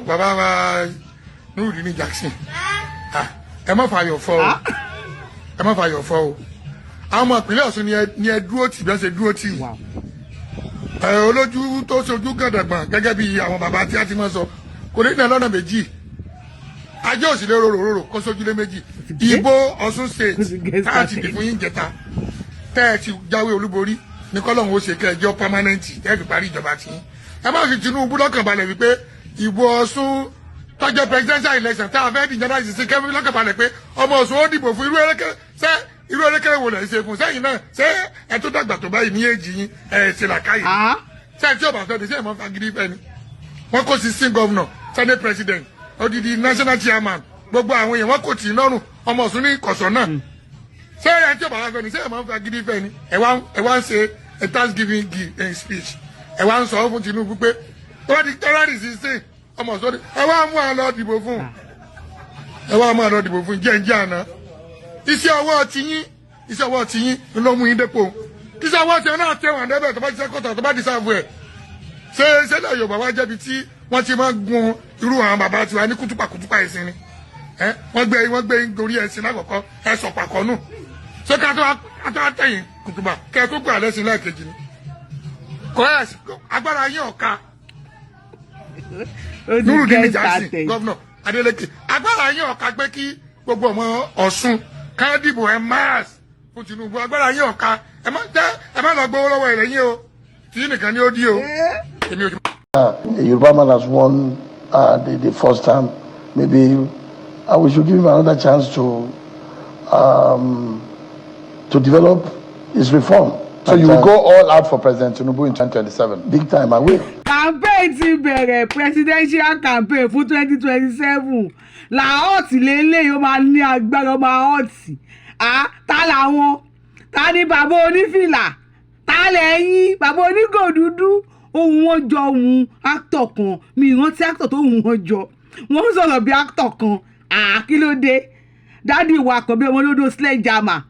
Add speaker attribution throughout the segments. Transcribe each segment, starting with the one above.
Speaker 1: bàbá wa Nurudeen Jackson ẹ má fàyọ̀ fọ́ o ẹ má fàyọ̀ fọ́ o àwọn ọmọ ìpínlẹ̀ Ọ̀ṣun ni ẹ dúró tì bẹ́ẹ̀ ṣe dúró tì olójú tó ṣojú gàdàgbọ̀n gẹ́gẹ́ bí àwọn bàbá tí a ti máa sọ kò ní ìdá lọ́nà méjì ajé òsìlè rorò kó sójúlé méjì ìbò Ọ̀ṣun state káàtì dì fún yín jẹta tẹ́ ẹ ti jáwé olúborí ní kọ́lọ́hún ó ṣe kẹjọ pámánẹ́ǹtì tẹ́ ẹ fi parí ìjọba tí ẹ má fi Tinubu lọ́kàn balẹ̀ wípé ìbò Ọ̀ṣun tọ́jọ́ presidential election tá a fẹ́ di ìjọba ìsìsì kẹ́mi lọ́kàn balẹ̀ pé ọmọ Ọ̀ṣun ó dìbò fún irú erékèrè wo lẹ̀ ṣe fún sẹ́yìn náà ṣé ẹ tó dàgbà tó báyìí ní èjì yín ẹ ṣe làkàyè ṣé tí ò bá fẹ́ di ṣé ẹ mọ́ fagídí fẹ́ ni wọ́n kó 16 governor senate president odidi national chairman gbogbo àwọn èèyàn wọ́n kò tì í lọ́rùn ọmọ Ọ̀ṣun ní kọ̀sọ̀ náà ṣé ẹ tí ò bá fẹ́ ni ṣé ẹ mọ́ fagídí fẹ́ ni ẹ wá ń ṣe a thanksgiving speech ẹ wá ń sọ fún Tinubu pé wọ́n di terrorist ṣe ọmọ Ọ̀ṣun ẹ wá mú àlọ́ dìbò fún jẹ́ àná iṣẹ́ ọwọ́ tiyín ló mú yín dépò iṣẹ́ ọwọ́ tiyín náà tẹ̀wọ̀n débẹ̀ tó bá ti sẹ́kọ̀tà tó bá di sáfù ẹ̀ ṣé lè Yorùbá wá jẹ́bi tí wọ́n ti máa gun irú àwọn bàbá tiwa ní kútùpà ẹ̀sìn ni wọ́n gbé gorí ẹ̀sìn lákọ̀ọ́kọ́ ẹ̀ sọ̀ pàkọ́ nù ṣé ká tó àtẹ̀yìn kùtùpà kẹ́ ẹ tó gbà lẹ́sìn lẹ́ẹ̀kejì ni kọ́ẹ̀sì agbára yín ọ̀ka Nurudeen Jackson gọ́vnọ̀ Adeleke agbára yín ọ̀ka pé kí gbogbo ọmọ Ọ̀ṣun ká dìbò ẹ máàs fún Tinubu agbára yín ọ̀ka ẹ má lọ gbowó lọ́wọ́ ẹ̀rẹ̀ yín o tí nìkan ni ó di o.
Speaker 2: The Yoruba man has won the first time. Maybe we should give him another chance to develop his reform. So you will go all out for President Tinubu in 2027? Big time, I will.
Speaker 3: Campaign ti bẹ̀rẹ̀ presidential campaign fún 2027. Làọ́ọ̀tì lélẹ́yìn ó máa ní agbára ọmọ àọ́ọ̀tì. Ta làwọn? Ta ni bàbá onífìlà? Ta lẹ́yìn? Bàbá onígò dúdú? Ohun wọn jọ ohun actor kan. Mi ìrántí actor tó ohun wọn jọ. Wọ́n sọ̀rọ̀ bí actor kan. Kí ló dé? Dádì wa kàn bí ọmọ olódò sledgehammer.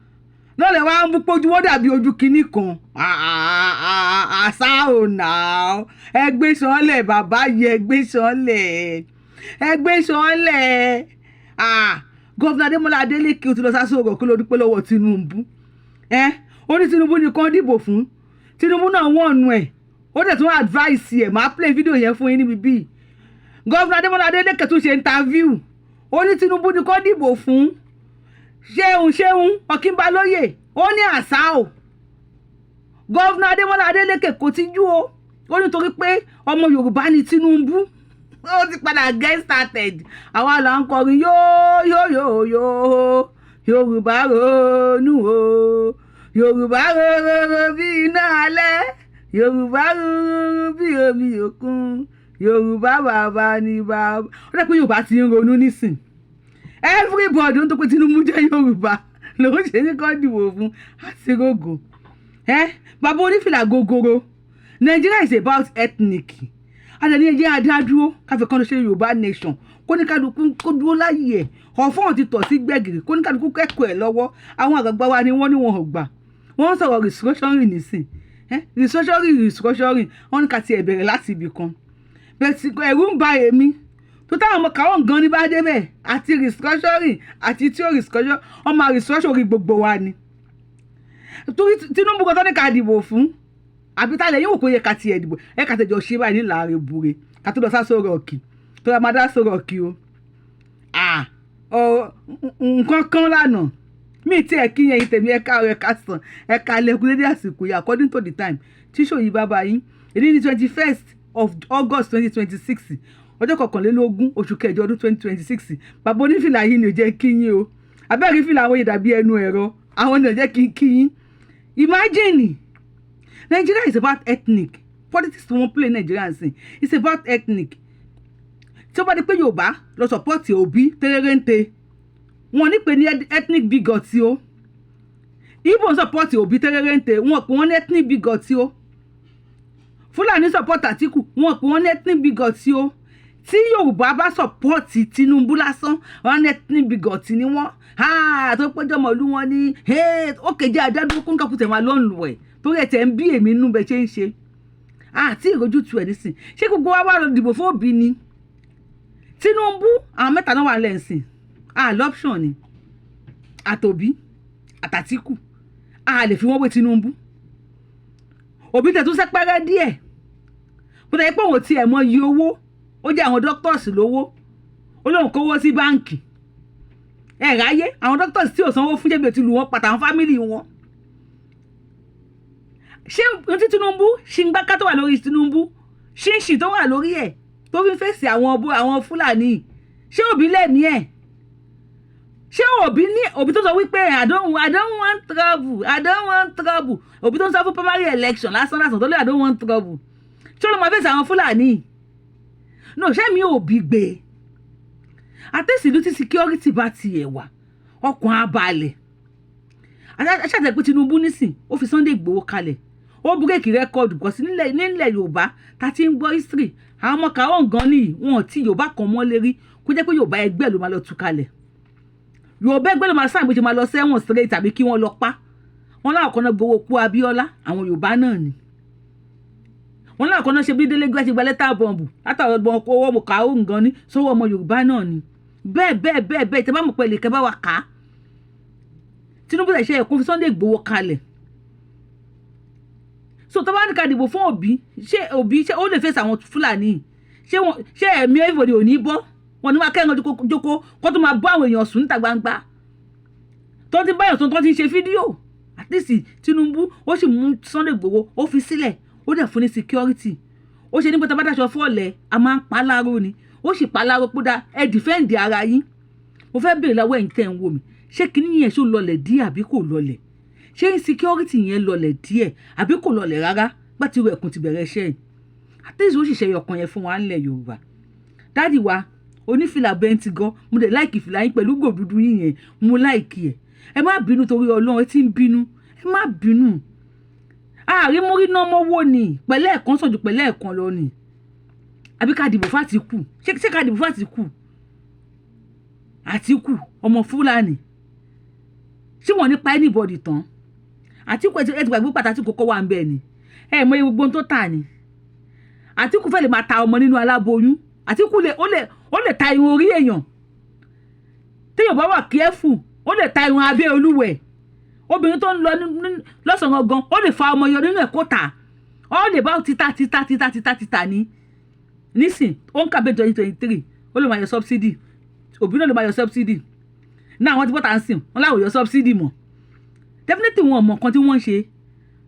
Speaker 3: Lọ́lẹ̀ wá ń bú pójú wọ́n dàbí ojú kinní kan. Àṣà ò nà ó. Ẹgbẹ́ sọ́lẹ̀ bàbá yẹ ẹgbẹ́ sọ́lẹ̀. Gọ́vnà Adémọ́lá Adeleke ó ti lọ sásòrò kó ló dúpẹ́ lọ́wọ́ Tinubu. Ó ní Tinubu nìkan dìbò fún. Tinubu náà wọ́n nu ẹ̀. Ó dẹ̀ tún advice ẹ̀ máa play video yẹn fún yín níbi bíi. Gọ́vnà Adémọ́lá Adeleke tún ṣe interview. Ó ní Tinubu nìkan dìbò fún. Ṣeun Ọ̀kínbalóyè ó ní àṣà o. Gọ́vnà Adémọ́lá Adeleke kò tijú o. Ó nítorí pé ọmọ Yorùbá ni Tinubu. Ó ti padà get started. Àwa là ń kọrin yóò Yorùbá ronú o. Yorùbá ronú bí iná alẹ́. Yorùbá ronú bí omi òkun. Yorùbá bàbá ni bàbá. Ó dẹ́ pé Yorùbá ti ń ronú nísìn. Everybody ń tó pé Tinubu jẹ́ Yorùbá lòun ṣe ní kọ́ dìbò fún àṣírògò. Bàbá onífìlà gogoro. Nigeria is about ethnic. Adẹ̀ni ẹ̀jẹ̀ adádúró káfíń kan ṣe Yorùbá nation kó ní kálukú kó dúró láyé ẹ̀ ọ̀fọ́n ti tọ̀ sí gbẹ̀gìrì kó ní kálukú kẹ́kọ̀ọ́ ẹ̀ lọ́wọ́ àwọn àgbàgbà wa ni wọ́n ní wọn ò gbà wọ́n sọ̀rọ̀ restructuring nìsín restructuring wọ́n ní ká ti ẹ̀bẹ̀rẹ̀ láti ibì kan bẹ́ẹ̀ ẹ̀rù ń ba èmi tó táwọn ọmọ káwọn gan ní bá débẹ̀ àti restructuring àti tí ó restructuring ọmọ restructuring gbogbo wa ni torí Tinubu kan tó ní ká dìbò fún àbí tá lẹ́yìn òkú yẹ ká tiẹ̀ dìbò ẹ ká tẹ̀jọ́ ṣe báyìí nílà rẹ̀ bure ká tó lọ sá sọ̀rọ̀ ọ̀kì tó yà máa dá sọ̀rọ̀ ọ̀kì nǹkan kan lánàá mi tí ẹ kí yẹn tèmi ẹ ká ẹ ká sàn ẹ ká lẹ́kùn lédè àsìkò yìí according to the time tíṣò yìí bá báyìí èdè ní 21st of August 2026 ọjọ́ 21 oṣù kẹjọ ọdún 2026 bàbá onífìlà yìí ni ò jẹ́ kí yín o abẹ́rẹ́ fìlà àwọn yìí dàbí ẹnu ẹ̀rọ àwọn ni ò jẹ́ kí yín imagine. Nigeria is about ethnic. Politics tí wọ́n play Nigeria nsìn. It's about ethnic. Tí ó bá di pé Yorùbá lọ support Obi tẹ́rẹ́rẹ́ǹtẹ́. Wọ́n ní pé ní ethnic bigot o. Igbo support Obi tẹ́rẹ́rẹ́ǹtẹ́. Wọ́n pè wọ́n ní ethnic bigot o. Fúlàní support Àtíkù. Wọ́n pè wọ́n ní ethnic bigot o. Tí Yorùbá bá support Tinubu lásán, wọ́n ní ethnic bigot ni wọ́n. Tó péjọ mọ̀lú wọn ní ó kéde àdádúró kó ń kàkùtẹ̀ wọn lọ́nù ẹ̀. Torí ẹ̀ tẹ̀ ń bí èmi nú bẹ ṣe ń ṣe àti ìrójútu ẹ̀ nísìn ṣé gbogbo wa wá lọ dìbò fún Obi ni Tinubu àwọn mẹ́ta náà wà lẹ́sìn l'option ni àtòbí àtàtìkù lè fi wọ́n wé Tinubu Obi tẹ̀ tún sẹ́pẹ́rẹ́ díẹ̀ bó tẹ̀ pé òun ti ẹ̀ mọ iye owó ó jẹ́ àwọn doctors lówó ó lóun kówó sí báǹkì ráyé àwọn doctors tí ò sanwó fún jẹ́bi òtí lù wọ́n pàtàkì fámìlì wọn ṣé ti Tinubu ṣìngbáká tó wà lórí Tinubu ṣínṣìn tó wà lórí ẹ̀ tó fi fèsì àwọn Fúlàní ṣé Obi lẹ́ni ẹ̀ ṣé Obi tó sọ wípé I don't want trouble Obi tó ń sọ fún primary election lásán tó lé I don't want trouble ṣé ló máa fèsì àwọn Fúlàní no ṣé mi Obi gbé àtẹ̀sílú tí security bá tiẹ̀ wà ọkàn abalẹ̀ aṣáájú pé Tinubu nísìn ó fi Sunday Igboho kalẹ̀ ó búrẹ́kì rẹ́kọ̀dù kọ́ sí nílẹ̀ Yorùbá tá ti ń gbọ́ history àwọn ọmọ kàwọn gan ni wọn ti Yorùbá kan mọ́ lérí kó jẹ́ pé Yorùbá ẹgbẹ́ ló máa lọ tú kalẹ̀ Yorùbá ẹgbẹ́ ló máa sáà bó ṣe máa lọ sẹ́wọ̀n straight tàbí kí wọ́n lọ pa wọn láwọn kan náà gbowó kú Abíọ́lá àwọn Yorùbá náà ni wọn láwọn kan náà ṣe bí Délé Gbé ṣe gba lẹ́tà bọ̀m̀bù látàwọn ọgbọ̀n owó ọmọ kàwọn gan ni sọ́wọ́ ọmọ Yorùbá náà ni bẹ́ẹ̀ tẹ́ bá mọ̀ pẹ̀lú ìkẹ́ bá wa kà á Tinubu ṣe ẹ̀kún fi Sunday Igboho kalẹ̀ so tó bá ní ká dìbò fún Obi ṣé ó lè fèsì àwọn Fúlàní ṣé ẹ̀mí everybody ò ní bọ́ wọn ni máa kẹ́ran jókòó kó tó máa bọ́ àwọn èèyàn sùn níta gbangba tó ti báyọ̀ tó ti ń ṣe fídíò at least Tinubu ó sì mú Sunday Igboho ó fi sílẹ̀ ó dẹ̀ fún ní security ó ṣe nígbà tó bá dáṣọ fọ́ọ̀lẹ̀ a máa ń pa á láró ni ó sì pa á láró kódà ẹ dìfẹ́ǹdì ara yín mo fẹ́ béèrè lọ́wọ́ ẹ̀yin tẹ́ ń wò mí ṣé kinní yẹn ṣó lọlẹ̀ díẹ̀ àbí kò lọlẹ̀ ṣé insecurity yẹn lọlẹ̀ díẹ̀ àbí kò lọlẹ̀ rárá gbà tí ẹkùn ti bẹ̀rẹ̀ iṣẹ́ yìí àtẹ́sí ó sì ṣe ọkàn yẹn fún wa ńlẹ̀ Yorùbá dáàdì wa onífìlà bẹ́ntì gan mo dẹ̀ láìkì fìlà yín pẹ̀lú gòdúdú yín yẹn mo láìkì ẹ má bínú torí Ọlọ́run ẹ ti ń bínú ẹ má bínú ààrin mórí náà mọ́wọ́ ni pẹ̀lẹ́ ẹ̀kan sọ̀jù pẹ̀lẹ́ ẹ̀kan lọ ni àbí ká dìbò f'Àtíkù ṣé ká dìbò f'Àtíkù Àtíkù ọmọ Fúlàní ṣé wọ́n ní pa anybody tán Àtíkù ẹ ti gbàgbé pàtàkì kókó wà ń bẹ̀ ni ẹ mọ gbogbo tó tà ni Àtíkù fẹ́ lè máa ta ọmọ nínú aláboyún Àtíkù ó lè ta irun orí èèyàn téèyàn bá wà careful ó lè ta irun abẹ́ olúwẹ̀ obìnrin tó ń lọ lọ́sàn-án gan ó lè fa ọmọ yọ nínú ẹ̀ kó tà ó lè bá títà ní nísìn ó ń kàbẹ́ 2023 ó lè máa yọ subsidy Òbí náà lè máa yọ subsidy náà wọ́n ti bọ́ta ń sìn wọ́n láwọ̀ yọ subsidy mọ̀ definitely wọn mọ̀ nǹkan tí wọ́n ń ṣe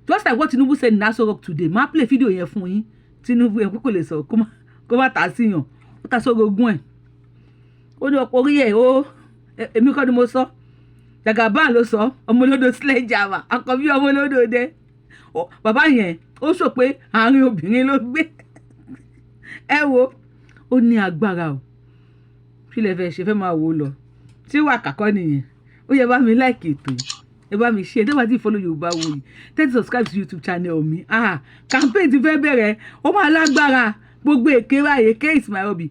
Speaker 3: just like what Tinubu said in Aso Rock today máa play video yẹn fún yín Tinubu yẹn kókò lè sọ kó má tà á síyàn ó ta sórí ogún ẹ̀ ó ní ọ̀pọ̀ orí ẹ̀ ó èmi kọ́ ni mo sọ Jagaban ló sọ ọmọlódò sledgehammer àkọ́bí ọmọlódò dẹ bàbá yẹn ó sọ pé àárín obìnrin ló gbé ẹ wo ó ní agbára o kí lẹ fẹ́ ṣe fẹ́ máa wò ó lọ tí wà kàkọ́ nìyẹn ó yẹ bá mi like ètò yìí ẹ bá mi ṣe ẹ dábàá tí follow Yorùbáwùyí tẹ́tí subscribe sí YouTube channel mi campaign ti fẹ́ bẹ̀rẹ̀ ó máa lágbára gbogbo èké báyìí èké Ismail Obi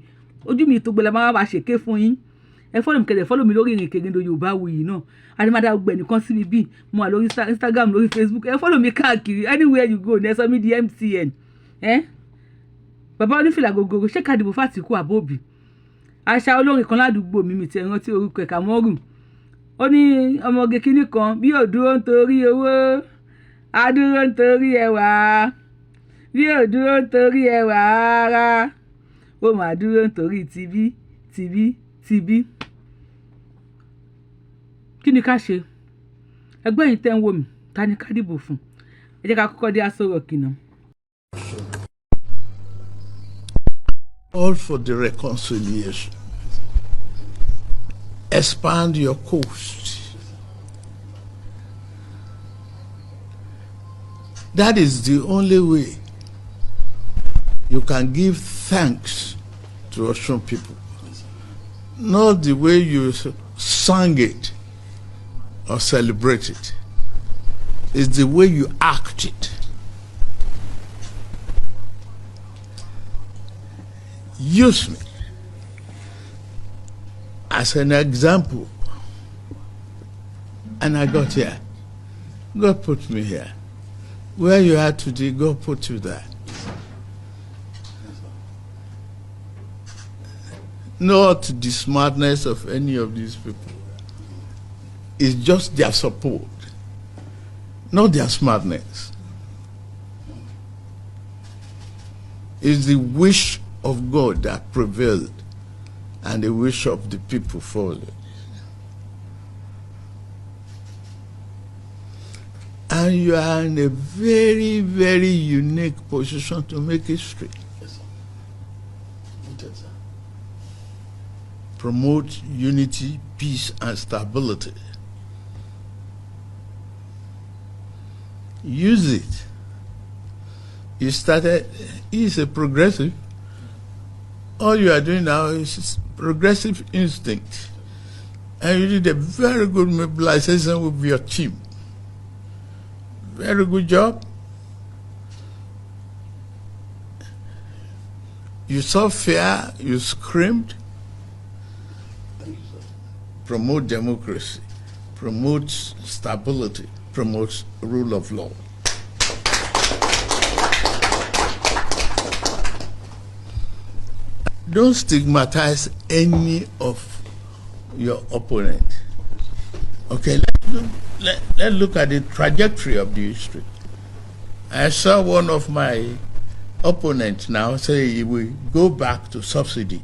Speaker 3: ojú mi tó gbẹlẹ máa wá ṣèké fún yín ẹ follow mi kẹlẹ follow mi lórí ìrìn kèrèndò Yorùbáwùyí náà adémádá gbẹ nìkan sí mi bí mo wà lórí Instagram lórí Facebook ẹ follow mi káàkiri anywhere you go ní ẹ sọ mi di MTN bàbá onífìlà gogoro ṣé ká dìbò f'Àtíkù àbóbì àṣà olórin kan ládùúgbò mi ti rántí orúkọ ẹ̀ka mọ́rùn ó ní ọmọge kínní kan bí ò dúró nítorí owó á dúró nítorí ẹwà bí ò dúró nítorí ẹwà ara ó máa dúró nítorí tibí kí ni ká ṣe ẹgbẹ́ yìí tẹ́ ń wò mí ta ni ká dìbò fún ẹ jẹ́ ká kọ́kọ́ dé Aso Rock náà.
Speaker 4: All for the reconciliation. Expand your coast. That is the only way you can give thanks to Osun people. Not the way you sang it or celebrate it. It's the way you act it. Use me as an example, and I got here. God put me here. Where you are today, God put you there. not the smartness of any of these people. It's just their support, not their smartness. It's the wish of God that prevailed and the wish of the people followed. And you are in a very, very unique position to make history.
Speaker 2: Yes, sir.
Speaker 4: Promote unity, peace, and stability. Use it. You started, he's a progressive. All you are doing now is progressive instinct. And you did a very good mobilization with your team. Very good job. You saw fear, you screamed. Promote democracy, promote stability, promote rule of law. Don't stigmatize any of your opponent. Okay, let's look at the trajectory of the history. I saw one of my opponents now say he will go back to subsidy.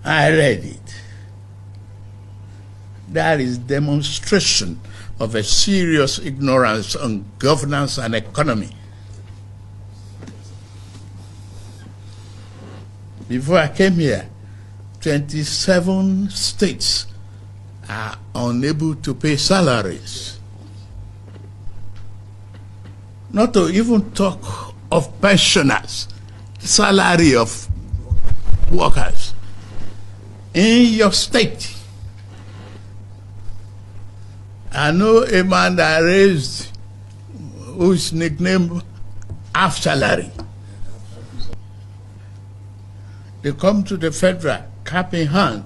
Speaker 4: I read it. That is demonstration of a serious ignorance on governance and economy. Before I came here, 27 states are unable to pay salaries. Not to even talk of pensioners, salary of workers. In your state, I know a man that raised, whose nickname half salary. They come to the federal, cap in hand,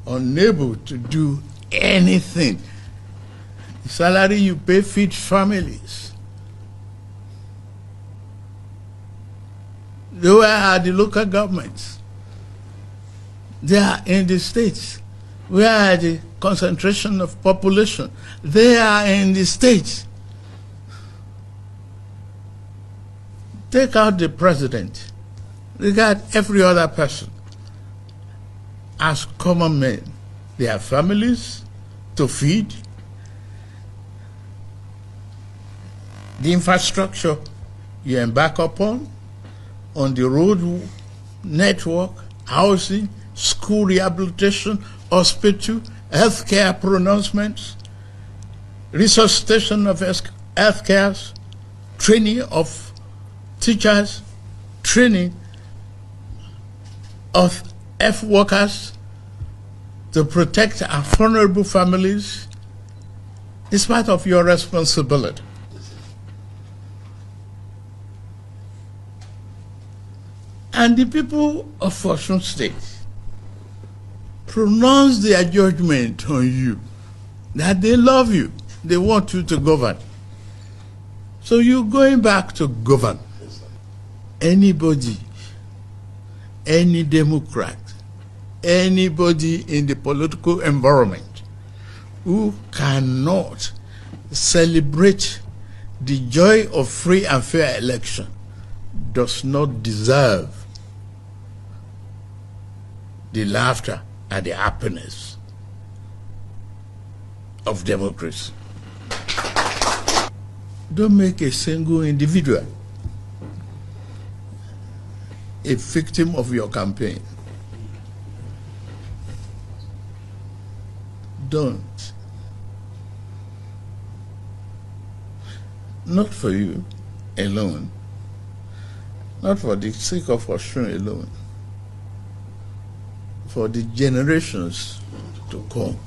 Speaker 4: unable to do anything. The salary you pay feeds families. Where are the local governments? They are in the states. Where are the concentration of population? They are in the states. Take out the president. Regard every other person as common men. They have families to feed. The infrastructure you embark upon, on the road network, housing, school rehabilitation, hospital, healthcare pronouncements, resuscitation of healthcare, training of teachers, training of health workers to protect our vulnerable families is part of your responsibility. And the people of Osun State pronounce their judgment on you, that they love you, they want you to govern. So you're going back to govern. Anybody, any Democrat, anybody in the political environment who cannot celebrate the joy of free and fair election does not deserve the laughter and the happiness of democracy. Don't make a single individual a victim of your campaign. Don't. Not for you alone. Not for the sake of Osun alone. For the generations to come.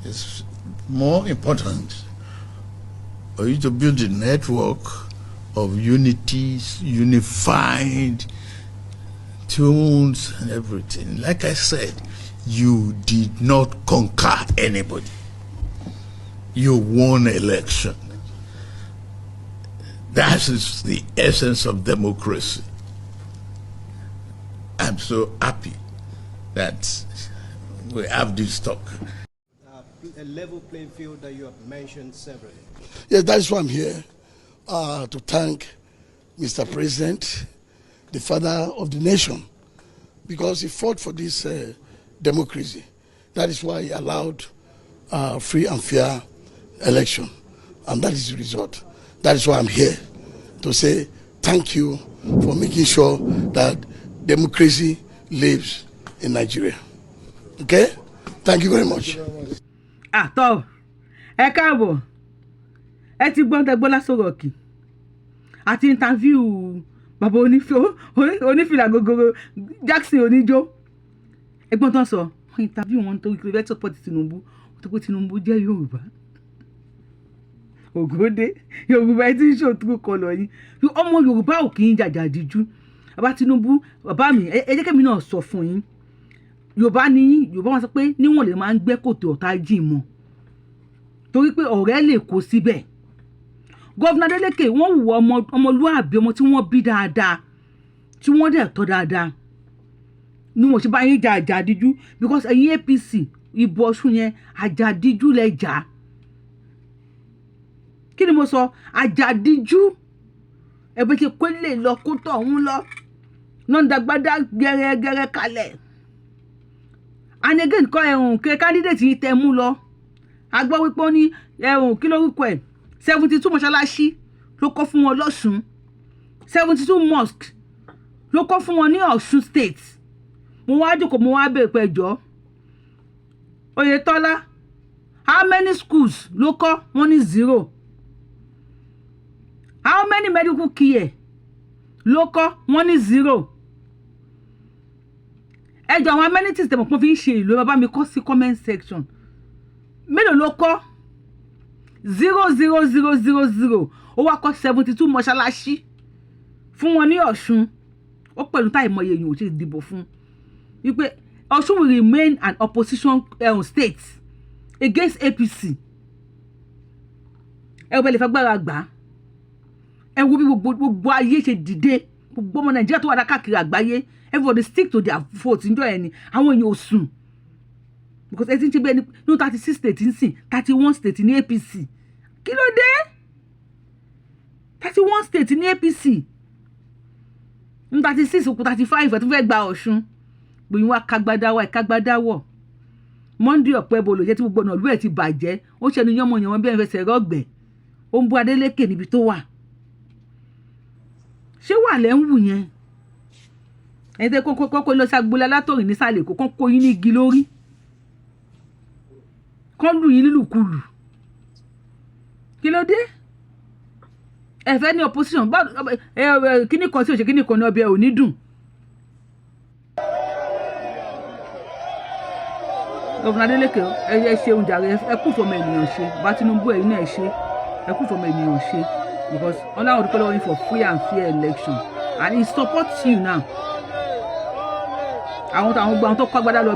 Speaker 4: It's more important for you to build a network of unities, unified tunes and everything. Like I said, you did not conquer anybody. you won election. That is the essence of democracy. I'm so happy that we have this talk.
Speaker 5: A level playing field that you have mentioned severally.
Speaker 2: Yes, that is why I'm here, to thank Mr. President, the father of the nation, because he fought for this democracy. That is why he allowed free and fair election, and that is the result. That is why I'm here, to say thank you for making sure that democracy lives in Nigeria. Okay? Thank you very much.
Speaker 3: Tọ́ ẹ káàbọ̀ ẹ ti gbọ́n tẹ gbọ́lá sọ̀rọ̀ kì àti interview bàbá onífìlà gogoro Jackson oníjó ẹgbọ́n tán sọ interview wọn torí pé bẹ́ẹ̀ support Tinubu tó pé Tinubu jẹ́ Yorùbá ògòdè Yorùbá ẹ ti ń ṣòtúrú kọlọ yín ọmọ Yorùbá ò kì í jàjà díjú bàbá Tinubu bàbá mi ẹ jẹ́ kẹ́mi náà sọ fún yín Yorùbá ní Yorùbá wọn sọ pé níwọ̀n lè máa ń gbẹ́ kòtò ọ̀tá jìn mọ́ torí pé ọ̀rẹ́ lè kó síbẹ̀ gọ́vnà Adeleke wọ́n wù ọmọlúwàbí ọmọ tí wọ́n bí dáadáa tí wọ́n dẹ̀ tọ́ dáadáa ni wọ́n ṣe bá yín jà àjàdíjú because ẹ̀yin APC ìbò Ọ̀ṣun yẹn àjàdíjú lẹ jà kí ni mo sọ àjàdíjú ẹ̀bẹ̀ ṣe kó lè lọ kó tọ̀ ọ̀hún lọ náà dàgbàdà gẹ́rẹ́gẹ́rẹ́ kalẹ̀ and again kọ ẹ̀hún kẹ candidate yìí tẹ mú lọ a gbọ́ wípé ó ní ẹ̀hún kí lórúkọ ẹ̀ 72 mọ́ṣáláṣí ló kọ́ fún wọn lọ́ṣun 72 mosque ló kọ́ fún wọn ní Ọ̀ṣun state mo wá jókòó mo wá bèèrè pẹ̀jọ́ Oyètọ́lá how many schools ló kọ́ wọ́n ní 0 how many medical care ló kọ́ wọ́n ní 0 ẹjọ àwọn amenities tẹ̀mọ̀ pọ́n fi ń ṣe ìlú bàbá mi kọ́ sí comment section mélòó ló kọ́ 00000 ó wá kọ́ 72 mọ́ṣáláṣí fún wọn ní Ọ̀ṣun ó pẹ̀lú táì mọ èèyàn ò ṣe dìbò fún wípé Ọ̀ṣun will remain an opposition state against APC ẹ wọ́n lè fẹ́ gbára gbà ẹ wo bí gbogbo ayé ṣe dìde gbogbo ọmọ Nàìjíríà tó wà dá káàkiri àgbáyé everybody stick to their vote njọ ẹni àwọn èèyàn ò sùn because ẹ ti ń ṣe bẹ́ẹ̀ ní 36 states ń sìn 31 states ní APC kí ló dé 31 states ní APC ní 36 òkú 35 ẹ̀ tó fẹ́ gba Ọ̀ṣun gbòyìn wá kágbádáwọ̀ Monday ọ̀pẹ́ bolo jẹ́ tí gbogbo ọ̀nà ìlú ẹ̀ ti bàjẹ́ ó ṣẹnu yánmọ̀yánmọ́ bí ẹ̀ fẹsẹ̀ rọ́gbẹ̀ ó ń bú Adeleke níbi tó wà ṣé wà lẹ́ ń wù yẹn ẹ̀dẹ́ kọ́kọ́ lọ sí agboolé alátọ̀rìn nísàlẹ̀ kó kán kó yín ní igi lórí kán lù yín lílùkulù kí ló dé ẹ fẹ́ ní opposition kíní kan tí ò ṣe kíní kan ní ọbẹ̀ ò ní dùn. Gọ́vnà Adeleke ẹ ṣeun jàre ẹ kú fọmọ ènìyàn ṣe bá Tinubu ẹ̀yin náà ṣe ẹ kú fọmọ ènìyàn ṣe because ọlọ́run dúpẹ́ lọ́wọ́ yín for free and fair election and he supports you now. àwọn gbogbo àwọn tó kọ́ agbádá lọ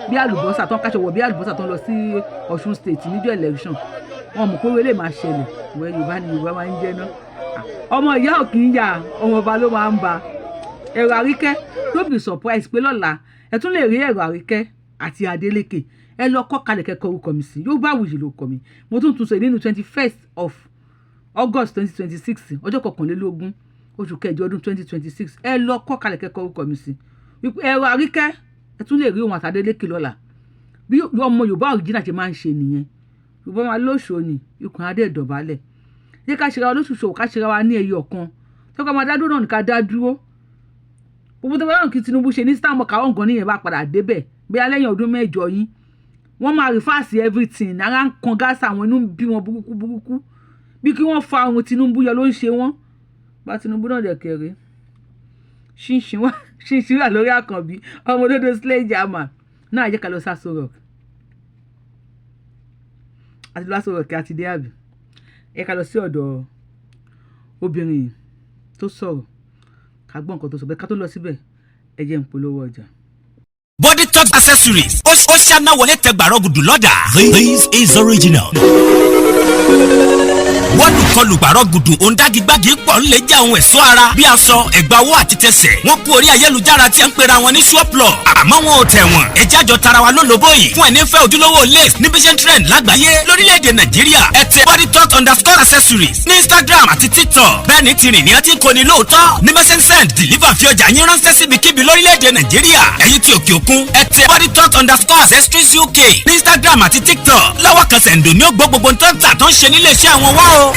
Speaker 3: bí àlùbọ́sà tó ń káṣọ wọ̀ bí àlùbọ́sà tó ń lọ sí Ọ̀ṣun state níjọ́ election wọn mọ̀ pé wọlé máa ṣẹlẹ̀ wọ́n Yorùbá ni Yorùbá máa ń jẹ́ náà ọmọ ìyá ò kì í yà ọmọ ọba ló máa ń ba ẹ̀rọ Àríkẹ́ don't be surprised pé lọ́la ẹ tún lè rí ẹ̀rọ Àríkẹ́ àti Adeleke ẹ lọ kọ́ kalẹ̀ kẹ́kọ̀ọ́ orúkọ mi sí Yorùbáwùyí ló kọ mi mo tún sọ nínú 21st of August 2026 ọjọ́ 21 oṣù kẹjọ ọdún 2026 ẹ lọ kọ́ kalẹ̀ kẹ́kọ̀ọ́ orúkọ mi sí ẹ̀rọ Àríkẹ́ ẹ tún lè rí ohun àti Adeleke lọ́la bí ọmọ Yorùbá òrìjìnà ṣe máa ń ṣe nìyẹn Yorùbá máa lóṣòó ni ikùn adé ìdọ̀bálẹ̀ yẹ ká ṣe ra olóṣùṣò ká ṣe ra wa ní ẹyọ kan tọ́ka máa dá dúró náà ní ká dá dúró gbogbo tó bá yàn kí Tinubu ṣe ní sítáàmù káwọn nǹkan níyẹn bá padà débẹ̀ bí alẹ́yìn ọdún mẹ́jọ yín wọ́n máa rìfáàsì everything ara ń kan gáàsà àwọn inú bí wọn burúkú bí kí wọ́n fa ohun Tinubu yọ ló ń ṣe wọ́n bá Tinubu náà dẹ̀ kẹrẹ́ ṣinṣin wà lórí Àkànbí ọmọ òdodo slay jama náà jẹ́ ká lọ sásọ rock àti lásọ rock àti dé àbí ẹ ká lọ sí ọ̀dọ̀ obìnrin tó sọ̀rọ̀ ká gbọ́ nǹkan tó sọ bẹ́ẹ̀ ká tó lọ síbẹ̀ ẹ jẹ́ n polówó ọjà.
Speaker 6: Body Talk accessories. Ó ṣáná wọlé tẹgbàrọ̀ gùdù lọ́dà. This is original. Wọ́n lùkọlù gbàrọ̀ gùdù òǹdàgígbàgì pọ̀ ńlẹ̀ jẹ́ àwọn ẹ̀ṣọ́ ara bí aṣọ ẹ̀gbà owó àti tẹsẹ̀. Wọ́n kú orí ayélujára tí ń pera wọn ní Shoplo. Àmọ́ wọn ò tẹ̀ wọ́n. Ẹja jọ tara wa lólobó yìí. Fún ẹni fẹ́ ojúlówó lace ní Vision Trend lágbàáyé lórílẹ̀‐èdè Nàìjíríà. Ẹ tẹ Body Talk _accessories ní Instagram àti TikTok. Bẹ́ẹ̀ni ti rìn ní ọtí kò ní lóòótọ́. Ní Mercedes deliver fi ọjà yín ránṣẹ́ síbikíbi lórílẹ̀‐èdè Nàìjíríà. Ẹ̀yin tí òkè òkun ẹ tẹ Body Talk _accessories UK ní Instagram àti TikTok. Lọ́wọ́ kan sẹ̀ǹdò ní ó gbọ́ gbogbo tó ń tà tó ń ṣe nílé iṣẹ́ àwọn wá o.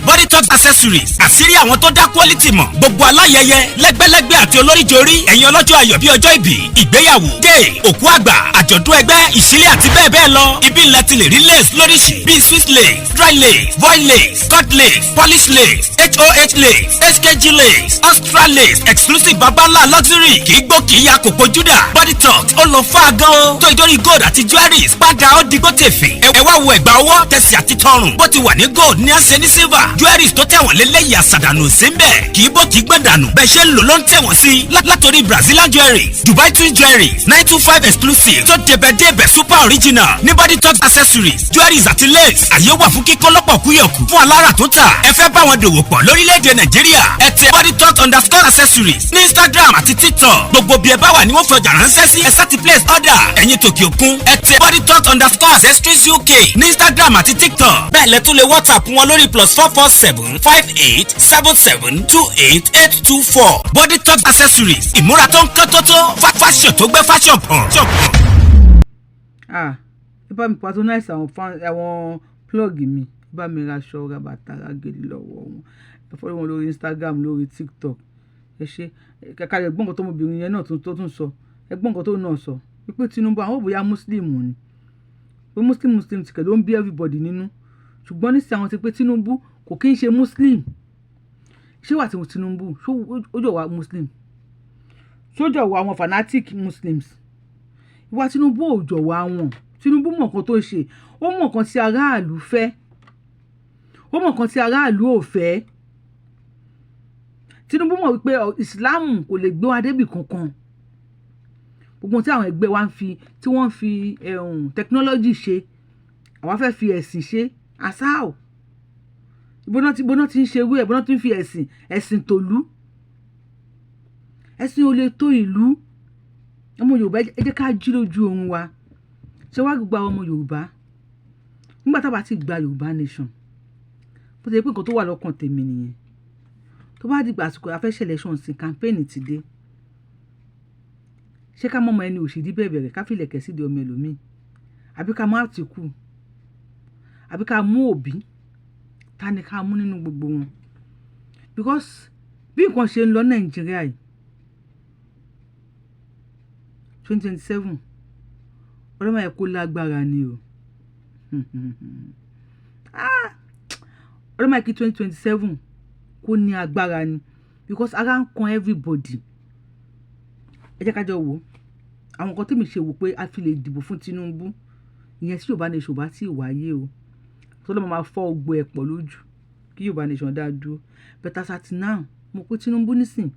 Speaker 6: Body Talk accessories àṣírí àwọn tó dá quality mọ̀. Gbogbo aláyẹyẹ lẹ́gbẹ́lẹ́gbẹ́ àti olóríjorí ẹ̀yin ọlọ́jọ́ ayọ̀ bí ọjọ́ ìbí ìgbéyàwó gay òkú àgbà àjọ̀dún ẹgbẹ́ ìṣílẹ̀ àti bẹ́ẹ̀ bẹ́ẹ̀ lọ. Ibi ńlá ti lè rí lace lóríṣi bíi Swiss lace dry lace voile lace cut lace polish lace HOH lace HKG lace Austria lace exclusive babalá luxury kì í gbó kì í ya kòkó júdà. Body Talk ó lọ fà gan o tó ìdórí gold àti jewelries padà ó digbó tèfè. Ẹ wá wo ẹ̀gbà ọwọ́ tẹ̀sí àti tọrùn bó ti wà ní gold ní àṣẹ ní silver jewelries tó tẹ̀wọ̀n lélẹ́yìí àṣàdànù sí ń bẹ̀ kì í bó kì í gbẹ̀dànù bẹ́ẹ̀ ṣe ń lò ló ń tẹ̀wọ̀n sí látòrí Brazilian jewelries Dubai twin jewelries 925 exclusive tó débẹ̀débẹ̀ super original ní Body Talk accessories jewelries àti lace àyè wà fún kíkọ́ lọ́pọ̀ kúyọ̀kù fún alára tó tà ẹ fẹ́ bá wọn dòwò pọ̀ lórílẹ̀‐èdè Nàìjíríà ẹ tẹ Body Talk _accessories ní Instagram àti TikTok gbogbo bí ẹ bá wà ní wọ́n fọjà ránṣẹ́ sí ẹ sáti place order ẹ̀yin tòkè òkun ẹ tẹ Body Talk _accessories UK ní Instagram àti TikTok bẹ́ẹ̀ lẹ tún lè WhatsApp wọn lórí +447 58 77 28 824 Body Talk accessories ìmúra tó ń kán tó fashion tó gbé fashion pọ̀.
Speaker 3: ẹ bá mi patronize àwọn plug mi ẹ bá mi ra aṣọ ra bàtà ra gèlè lọ́wọ́ wọn ẹ fọ́lọ́ wọn lórí Instagram lórí TikTok ẹ ṣe kàkà ẹ̀gbọ́n kan tó ọmọbìnrin yẹn náà tó tún sọ ẹ̀gbọ́n kan tó náà sọ wípé Tinubu àwọn òbòyá Muslim ni pé Muslim tìkẹ̀ ló ń bí everybody nínú ṣùgbọ́n ní sí àwọn ti pé Tinubu kò kí ń ṣe Muslim ṣé wà tí Tinubu ó jọ wá Muslim ṣó jọ wá àwọn fanatic Muslims ìwà Tinubu ò jọ wá wọn Tinubu mọ̀ nǹkan tó ṣe ó mọ̀ nǹkan tí aráàlú fẹ́ ó mọ̀ nǹkan tí aráàlú ò fẹ́ Tinubu mọ̀ wípé Islam kò lè gbé wa débì kankan gbogbo tí àwọn ẹgbẹ́ wa tí wọ́n fi technology ṣe àwa fẹ́ fi ẹ̀sìn ṣe àṣàò ìbọná ti ń ṣe ewé ìbọná ti ń fi ẹ̀sìn tòlú ẹ̀sìn ò lè tó ìlú ọmọ Yorùbá ẹ jẹ́ ká jí lójú oorun wa ṣé wàá gba ọmọ Yorùbá nígbà tá a bá ti gba Yorùbá nation bó ti yẹ pé nǹkan tó wà lọ́kàn tèmi nìyẹn tó bá dìgbà àsìkò afẹ́ṣẹ̀ election sí campaign ti dé ṣé ká mọ́mọ́ ẹni òṣèlú bẹ̀rẹ̀ ká fìlẹ̀ kẹ̀ sídìí ọmọ ẹlòmíì àbí ká mú Àtìkù àbí ká mú Òbí ta ni ká mú nínú gbogbo wọn because bí nǹkan ṣe ń lọ Nàìjíríà yìí 2027 ọlọ́mọ ẹ̀ kó lágbára ni o ọlọ́mọ ẹ̀ kí 2027 kó ní agbára ni because ara ń kan everybody ẹ jẹ́ ká jọ wò àwọn nǹkan tí mi ṣe wò pé a fi lè dìbò fún Tinubu ìyẹn tí Yorùbá nation bá tí ì wáyé o tó lọ́mọ máa fọ́ ogbó ẹ̀ pọ̀ lójú kí Yorùbá nation dá dúró bẹ́tà sátì náà mo pé Tinubu nísìn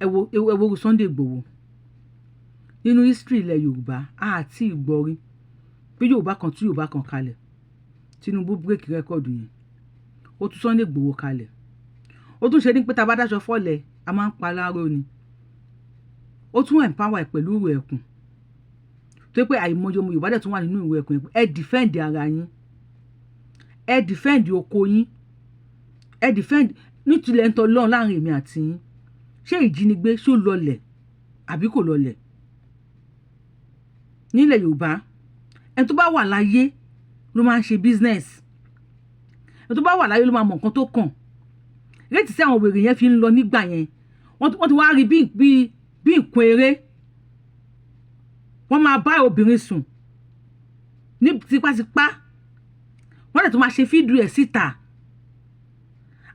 Speaker 3: ẹ wo Sunday Igboho nínú history ilẹ̀ Yorùbá àti ìgbọ́rí bí Yorùbá kan tú Yorùbá kan kalẹ̀ Tinubu break record yẹn ó tún Sunday Igboho kalẹ̀ ó tún ṣe ní pé tá a bá dáṣọ fọ́lẹ̀ a máa ń pa láàárọ̀ ni ó tún empower ẹ̀ pẹ̀lú ìwé ẹ̀kùn tó pé àìmọye ọmọ Yorùbá dẹ̀ tún wà nínú ìwé ẹ̀kùn ẹ defend ara yín ẹ defend oko yín ẹ defend nítorí ẹ̀ńtọ́ lọ́run láàrin èmi àti yín ṣé ìjínigbé ṣó lọlẹ̀ àbí kò lọlẹ̀ nílẹ̀ Yorùbá ẹni tó bá wà láyé ló máa ń ṣe business ẹni tó bá wà láyé ló máa mọ nǹkan tó kàn rétí sí àwọn wèrè yẹn fi ń lọ nígbà yẹn wọ́n ti wá rí bí nǹkan eré wọ́n máa bá obìnrin sùn ní tipátipá wọ́n dẹ̀ tó máa ṣe fídíò ẹ̀ síta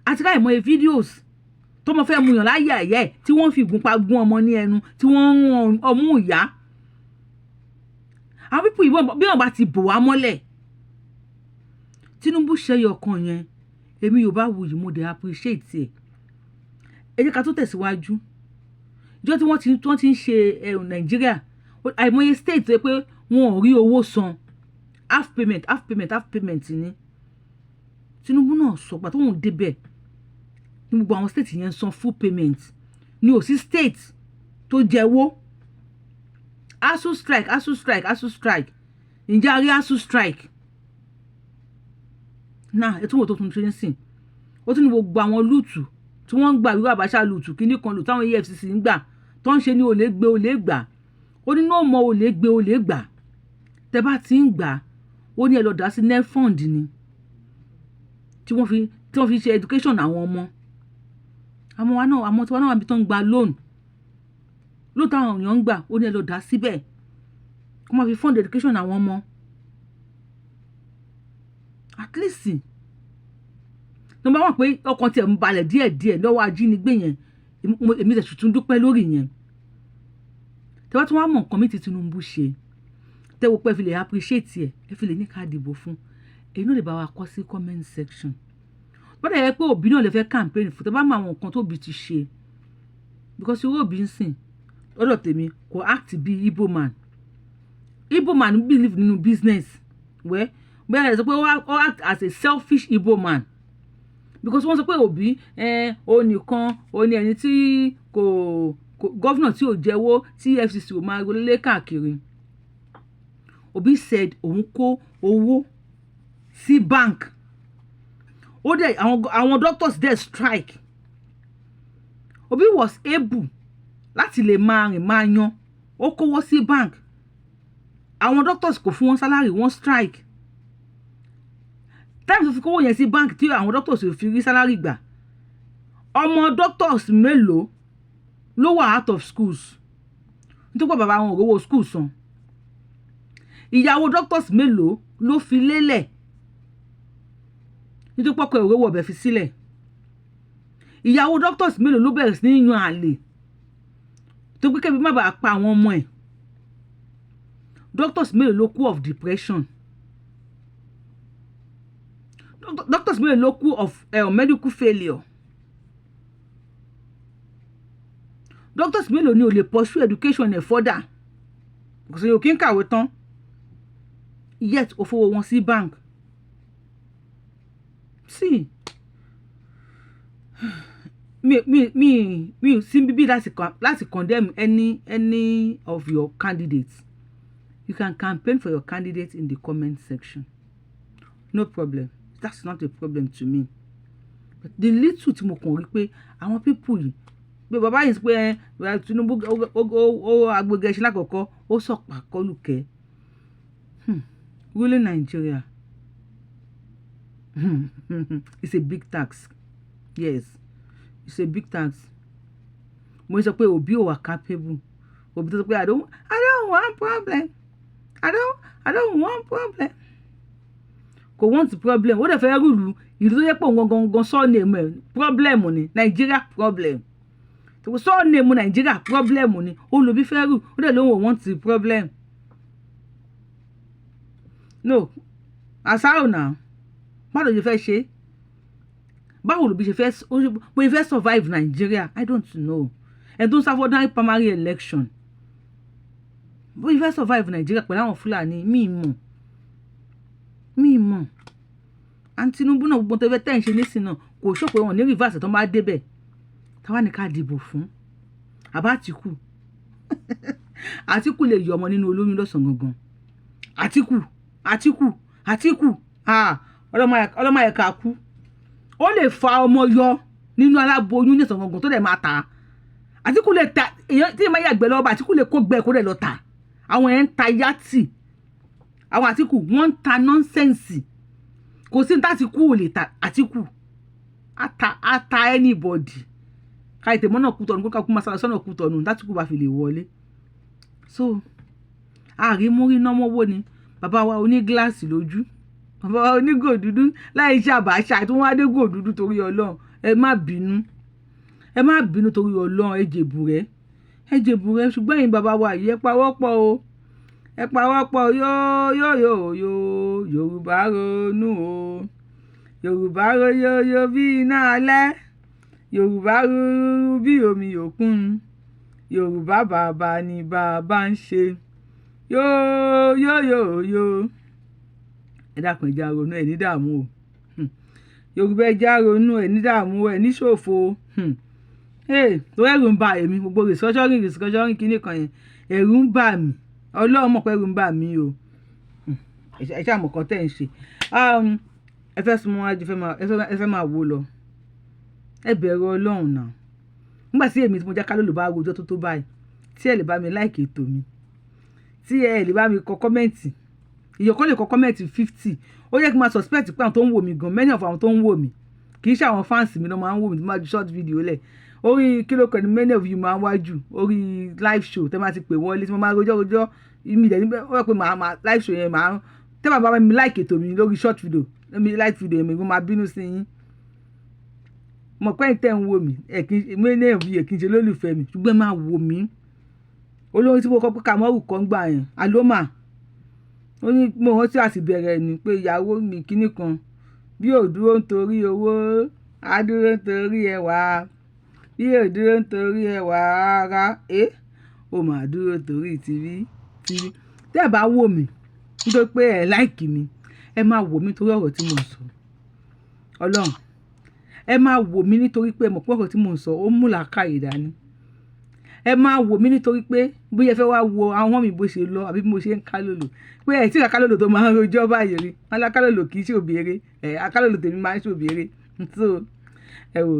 Speaker 3: àti ká ìmọ̀ye fídíòs tó mọ fẹ́ mu yàn láyé ẹ̀yẹ́ tí wọ́n fi ìgúnpá gún ọmọ ní ẹnu tí wọ́n ń rán ọmú ìyá àwọn pípọ̀ ìbọn bí wọ́n bá ti bò wá mọ́lẹ̀ Tinubu ṣe ọkàn yẹn èmi Yorùbáwùyí mo dẹ̀ appreciate ẹ̀ ẹ jẹ́ ká tó tẹ̀síwájú ìjọ tí wọ́n ti ń ṣe Nàìjíríà àìmọye state tó yẹ pé wọn ò rí owó san half payment ni Tinubu náà sọ pé tóun débẹ̀ ní gbogbo àwọn state yẹn san full payment ní òsì state tó jẹ́wọ́ ASUU strike ǹjẹ́ a rí ASUU strike náà ètò wo tó tún ṣe ń sìn ó tún ní gbogbo àwọn lùtù tí wọ́n ń gbà wíwá àbáṣà lùtù kíní kan lù táwọn EFCC ń gbà tó ń ṣe ní olè gbà ó ní náà mọ olè gbà tẹ́ bá ti ń gbà ó ní ẹ lọ dá sí net fund ni tí wọ́n fi ṣe education àwọn ọmọ tiwa náà wà bí tó ń gba loan lóòótọ́ àwọn èèyàn ń gbà ó ní ẹ lọ dá síbẹ̀ kó máa fi fund education àwọn ọmọ at least ní wọ́n bá wà pé ọkàn tiẹ̀ ń balẹ̀ díẹ̀díẹ̀ lọ́wọ́ ajínigbé yẹn èmi tẹ̀ tuntun dúpẹ́ lórí yẹn tẹ́wọ́ tí wọ́n á mọ̀ nǹkan mi ti Tinubu ṣe tẹ́wọ́ pé ẹ fi lè appreciate ẹ fi lè ní ká dìbò fún èyí náà lè bá wa kọ sí comment section bọ́dà yẹ pé Òbí náà lè fẹ́ campaign fún tẹ́ bá mọ àwọn nǹkan tó Òbí ti ṣe because irú Òbí ń sìn lọ́dọ̀ tèmi kò act bí Igbo man believe nínú business bẹ́ẹ̀ ẹ sọ pé ó act as a selfish Igbo man because wọ́n sọ pé Òbí ó nìkan ó ní ẹni tí kò gọ́vnà tí ò jẹ́wọ́ tí EFCC ò máa lé káàkiri Òbí said òun kó owó sí bank ó dẹ̀ àwọn doctors dẹ̀ strike Òbí was able láti lè máa rìn máa yan ó kówó sí bank àwọn doctors kò fún wọn salary wọn strike time tó fi kówó yẹn sí bank tí àwọn doctors ò fi rí salary gbà ọmọ doctors mélòó ló wà out of schools nítorí pé bàbá wọn ò rówó school san ìyàwó doctors mélòó ló fi lélẹ̀ nítorí pé ọkọ ẹ̀ ò rówó ọbẹ̀ fi sílẹ̀ ìyàwó doctors mélòó ló bẹ̀rẹ̀ sí ní yan àlè tó pé kẹ́bi má bàa pa àwọn ọmọ ẹ̀ doctors mélòó ló kú of depression doctors mélòó ló kú of medical failure doctors mélòó ni ò lè pursue education ẹ̀ further kò sí yóò kí ń kàwé tán yet ó fowó wọn sí bank sí mi sí bíbí láti condemn any of your candidates. You can campaign for your candidate in the comment section. No problem. That's not a problem to me. But the little tí mo kàn rí pé àwọn people yìí pé bàbá yìí pé Tinubu ó agbègbè ẹṣin lákòókò ó sọ̀pà kọlùkẹ́ ruling Nigeria it's a big tax. Yes, it's a big tax. Mo sọ pé Òbí ò wà capable Òbí tó sọ pé I don't want problem. I don't want problem. Kò want problem. Ó dẹ̀ fẹ́ rúlu ìlú tó yẹ pé òun gangan surname ẹ̀ problem ni Nigeria problem. So surname Nigeria problem ni Olóbí fẹ́ rú ó dẹ̀ lóun ò want problem. No, àṣàrò náà báwo ló fẹ́ ṣe báwo ló bí ṣe fẹ́ survive Nigeria I don't know. Ẹ̀ tó ń sáfọ́dá primary election bó ifẹ́ survive Nigeria pẹ̀lú àwọn Fúlàní mi mọ̀ and Tinubu náà gbogbo tó fẹ́ tẹ̀ ń ṣe nísìn náà kò sọ pé wọn ní reverse tó bá débẹ̀ táwa ní ká dìbò fún àbá Àtíkù lè yọ ọmọ nínú olóyún lọ́sàn-án gangan Àtíkù ọlọ́mọ ẹ̀ka kú ó lè fa ọmọ yọ nínú aláboyún ní ọ̀sán gangan tó dẹ̀ máa ta Àtíkù lè ta èèyàn tí ìmọ̀ yàgbẹ́ lọ́wọ́ Àtíkù lè kó gbẹ kó dẹ̀ lọ ta àwọn ẹ̀ ń ta yàtì àwọn Àtíkù wọ́n ń ta nọ́nsẹ̀nsì kò sí ní Àtíkù ò lè ta Àtíkù ata anybody ká ètè mọ́nà kú tọ̀nù kó ká kú máa sọ̀nà kú tọ̀nù Àtíkù bá fi lè wọlé so àrímúrí nọ́mọ́wó ni bàbá wa oní gíláàsì lójú bàbá wa oní gò dúdú láì ṣàbàṣà tí wọ́n á dé gò dúdú torí Ọlọ́run ẹ má bínú torí Ọlọ́run ẹ jèbù rẹ ṣùgbọ́n ẹ̀yin bàbá wa yìí ẹ pawọ́pọ̀ o yóò Yorùbá ronú o Yorùbá royoyo bí iná alẹ́ Yorùbá rúrú bí omi òkun Yorùbá bàbá ni bàbá ń ṣe. yó ẹ dákun ẹ já ronú ẹ ní dààmú o Yorùbá ẹ já ronú ẹ ní dààmú ẹ ní ṣòfò tó ẹ̀rù ń bà èmi gbogbo restructuring kíní kan yẹn ẹ̀rù ń bà mí Ọlọ́run mọ̀ pé ẹ̀rù ń bà mí o ẹ ṣáà mọ̀ kan tẹ́ ń ṣe ẹ fẹ́ súnmọ́ wájú ẹ fẹ́ máa wò lọ ẹ bẹ̀rù Ọlọ́run náà nígbà tí èmi tí mo já kálólò bá rojọ́ tó báyìí tí ẹ lè bá mi láìkè ètò mi tí ẹ lè bá mi kọ kọ́mẹ́ǹtì ìyọ̀kọ́ lè kọ kọ́mẹ́ǹtì 50 ó yẹ kí n máa suspect pé àwọn tó ń wò mí gan many of àwọn tó ń wò mí kì í ṣe àwọn fans mi ló máa ń wò mí tó máa ju short video lẹ̀ orí kílò kan ní many of you máa ń wájú orí live show tẹ́ máa ti pè wọlé tí mo máa rojọ́ mi dẹ̀ níbẹ̀ ó yẹ pé màá live show yẹn màá tẹ́ bàbá mi like ètò mi lórí short video mi like video yẹn mi máa bínú sí yín mo pẹ́ tẹ́ ń wò mí many of you kì í ṣe lólùfẹ́ mi ṣùgbọ́n máa wò mí olórin tí mo kọ́ pé Kàmọ́rù kan gbà yẹn Aloma ó ní mo rántí àti bẹ̀rẹ̀ ni pé ìyàwó mi kíní kan bí ò dúró nítorí owó á dúró nítorí ẹwà bí ò dúró nítorí ẹwà ara ó máa dúró nítorí tìrí tẹ́ ẹ bá wò mí nítorí pé ẹ láìkì mi ẹ máa wò mí nítorí ọ̀rọ̀ tí mo ń sọ Ọlọ́run ẹ máa wò mí nítorí pé mọ̀ pé ọ̀rọ̀ tí mo ń sọ ó mú làákàyè dání ẹ máa wò mí nítorí pé bóyá ẹ fẹ́ wá wo àwọn mi bó ṣe lọ àbí mo ṣe ń kálòlò pé ẹ̀ tí ìka kálòlò tó máa ń rojọ́ báyìí rí wọn lá kálòlò kì í ṣe òbèrè akálòlò tèmi máa ń ṣe òbèrè so ẹ wò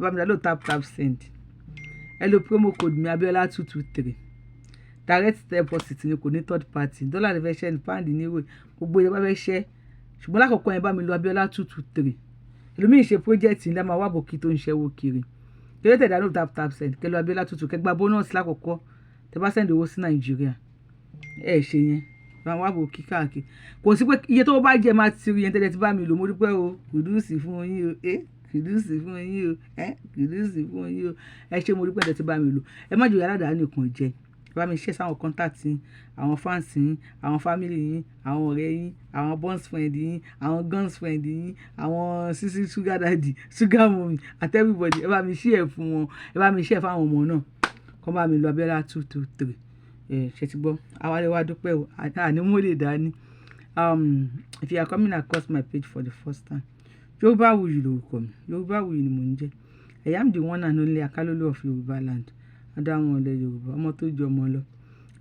Speaker 3: bá mi dá lò tap send ẹ lo promo code mi Abiola 223 direct deposit ni kò ní third party dollar lè fẹ́ ṣẹ́ ní pound ní ìwé gbogbo ìjọba fẹ́ ṣẹ́ ṣùgbọ́n lákòókò yẹn bá mi lo Abiola 223 ẹlòmíì ṣe project ńlá máa wá bòkì tó ń ṣẹ́wó kiri kí ló tẹ̀ dá lò tap send kẹ́ lo Abiola 223 kẹ́ gba bonus lákòókò tẹ́ bá send owó sí Nàìjíríà ẹ ṣe yẹn àwọn àbò kíkàkiri kò sí pé iye tó bá jẹ máa ti rí yẹn tẹ́lẹ̀ tí bá mi lò mo dúpẹ́ o kùdùsì fún yín o kùdùsì fún yín o kùdùsì fún yín o ẹ ṣe mo dúpẹ́ tẹ́lẹ̀ tí bá mi lò ẹ má jòyè aládàáni kan jẹ ẹ bá mi ṣe sáwọn contact yín àwọn fans yín àwọn family yín àwọn ọ̀rẹ́ yín àwọn bonds friend yín àwọn guns friend yín àwọn sisi sugar daddy sugar mommy àti everybody ẹ bá mi share fún wọn ẹ bá mi share fáwọn ọmọ náà kọ́ bá mi lo Abiola 223 ṣe ti gbọ́ awálé wa dúpẹ́ o àní mo lè dání if you are coming across my page for the first time Yorubawuyi lórúkọ mi Yorubawuyi ni mò ń jẹ́ I am the one and only Akalolo of Yoruba land adáwọn ọlẹ Yorùbá ọmọ tó ju ọmọ lọ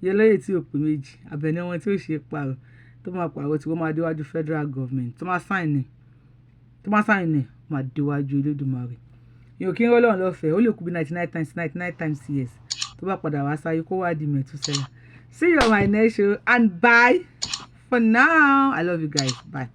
Speaker 3: iye lóye tí ò pé méjì abẹni wọn tí ó ṣe pààrọ̀ tó máa pààrọ̀ tí wọ́n máa déwájú federal government tó máa sáìn ní máa déwájú Olódùmarè yóò kí n rọ́ lọ́run lọ́fẹ̀ẹ́ ó lè kú bí 99 times yes tó bá padà wá sáyé kó wá di Mẹ̀túsẹ́là. See you on my next show and bye for now. I love you guys. Bye.